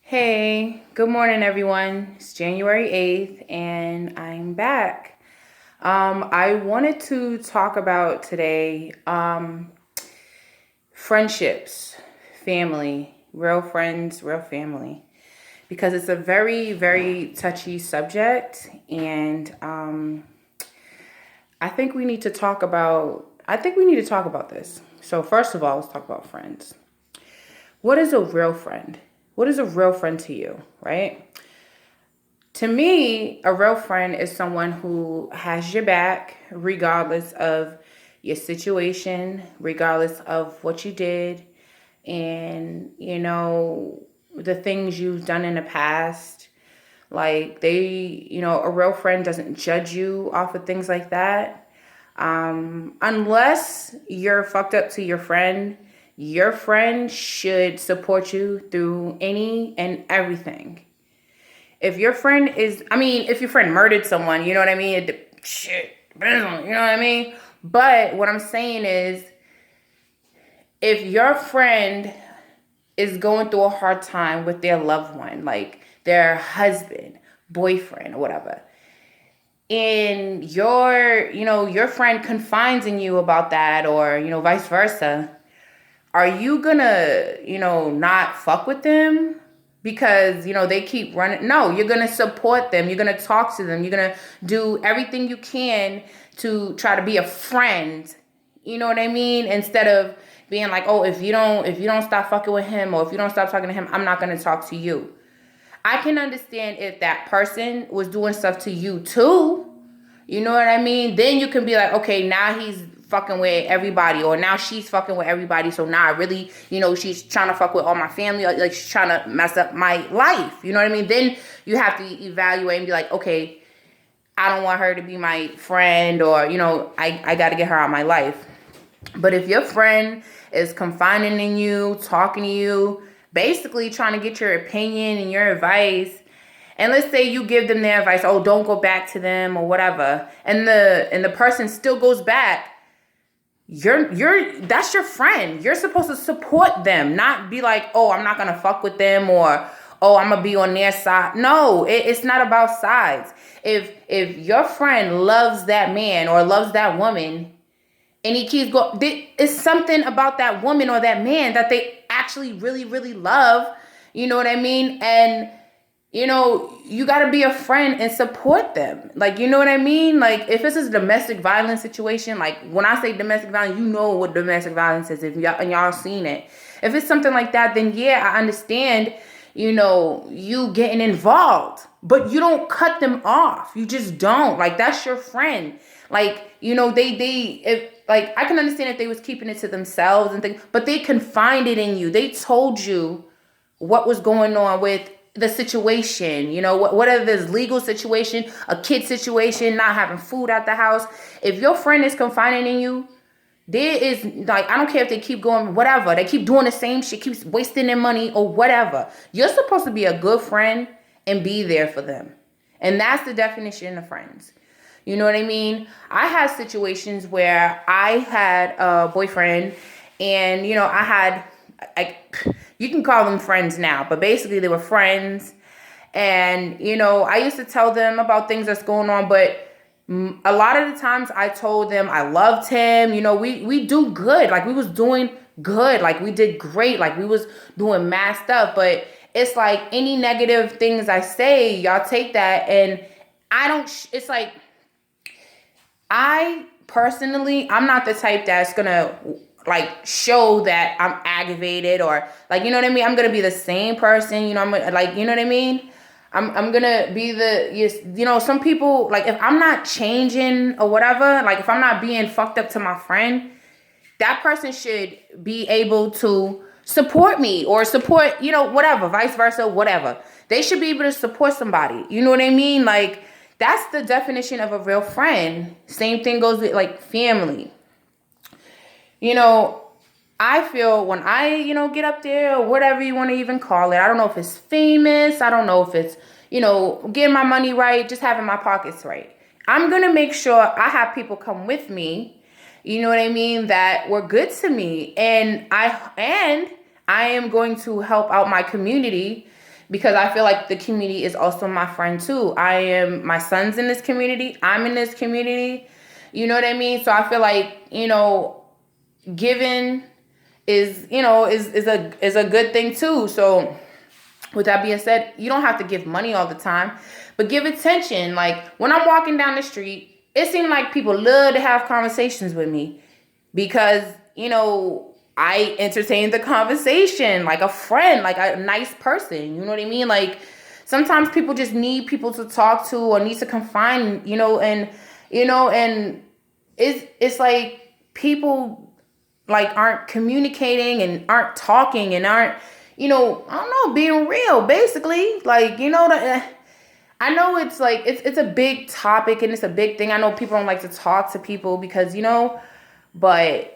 Hey, good morning, everyone. It's January 8th, and I'm back. I wanted to talk about today friendships, family, real friends, real family, because it's a very, very touchy subject, and I think we need to talk about this. So, first of all, let's talk about friends. What is a real friend? What is a real friend to you, right? To me, a real friend is someone who has your back regardless of your situation, regardless of what you did, and the things you've done in the past. Like a real friend doesn't judge you off of things like that. Unless you're fucked up to your friend should support you through any and everything. If your friend murdered someone, you know what I mean? Shit, depends on, you know what I mean? But what I'm saying is, if your friend is going through a hard time with their loved one, like their husband, boyfriend, or whatever, and your friend confides in you about that, or, vice versa, are you gonna, not fuck with them? Because, they keep running. No, you're going to support them. You're going to talk to them. You're going to do everything you can to try to be a friend. You know what I mean? Instead of being like, oh, if you don't stop fucking with him, or if you don't stop talking to him, I'm not going to talk to you. I can understand if that person was doing stuff to you too. You know what I mean? Then you can be like, okay, now he's fucking with everybody, or now she's fucking with everybody. So now I really, she's trying to fuck with all my family, like she's trying to mess up my life. You know what I mean? Then you have to evaluate and be like, okay, I don't want her to be my friend, or, I got to get her out of my life. But if your friend is confiding in you, talking to you, basically trying to get your opinion and your advice, and let's say you give them their advice, oh, don't go back to them or whatever, and the person still goes back, that's your friend. You're supposed to support them, not be like, oh, I'm not gonna fuck with them, or oh, I'm gonna be on their side. No, it's not about sides. If your friend loves that man or loves that woman, and he keeps going, it's something about that woman or that man that they actually really, really love. You know what I mean? And you got to be a friend and support them. Like, you know what I mean? Like, if this is a domestic violence situation, like when I say domestic violence, you know what domestic violence is, if y'all seen it. If it's something like that, then yeah, I understand, you getting involved, but you don't cut them off. You just don't. Like, that's your friend. Like, if like, I can understand if they was keeping it to themselves and things, but they confided in you. They told you what was going on with the situation, whatever this legal situation, a kid situation, not having food at the house. If your friend is confiding in you, there is, like, I don't care if they keep going, whatever. They keep doing the same shit, keeps wasting their money or whatever. You're supposed to be a good friend and be there for them. And that's the definition of friends. You know what I mean? I had situations where I had a boyfriend, and, you can call them friends now, but basically they were friends. And, I used to tell them about things that's going on, but a lot of the times I told them I loved him. We do good. Like, we was doing good. Like, we did great. Like, we was doing mad stuff. But it's like any negative things I say, y'all take that. And it's like, I personally, I'm not the type that's gonna like show that I'm aggravated, or like, you know what I mean? I'm gonna be the same person, I'm like, you know what I mean? I'm gonna be some people, like, if I'm not changing or whatever, like if I'm not being fucked up to my friend, that person should be able to support me or support, whatever, vice versa, whatever. They should be able to support somebody. You know what I mean? Like, that's the definition of a real friend. Same thing goes with, like, family. I feel when I, get up there, or whatever you want to even call it, I don't know if it's famous. I don't know if it's, getting my money right, just having my pockets right. I'm going to make sure I have people come with me, you know what I mean, that were good to me. And I am going to help out my community, because I feel like the community is also my friend too. My son's in this community. I'm in this community. You know what I mean? So I feel like, giving is a good thing too. So with that being said, you don't have to give money all the time, but give attention. Like when I'm walking down the street, it seems like people love to have conversations with me because, I entertain the conversation like a friend, like a nice person. You know what I mean? Like sometimes people just need people to talk to or need to confine, and it's like people like aren't communicating and aren't talking and aren't, I don't know, being real, basically. Like, I know it's like, it's a big topic and it's a big thing. I know people don't like to talk to people because, but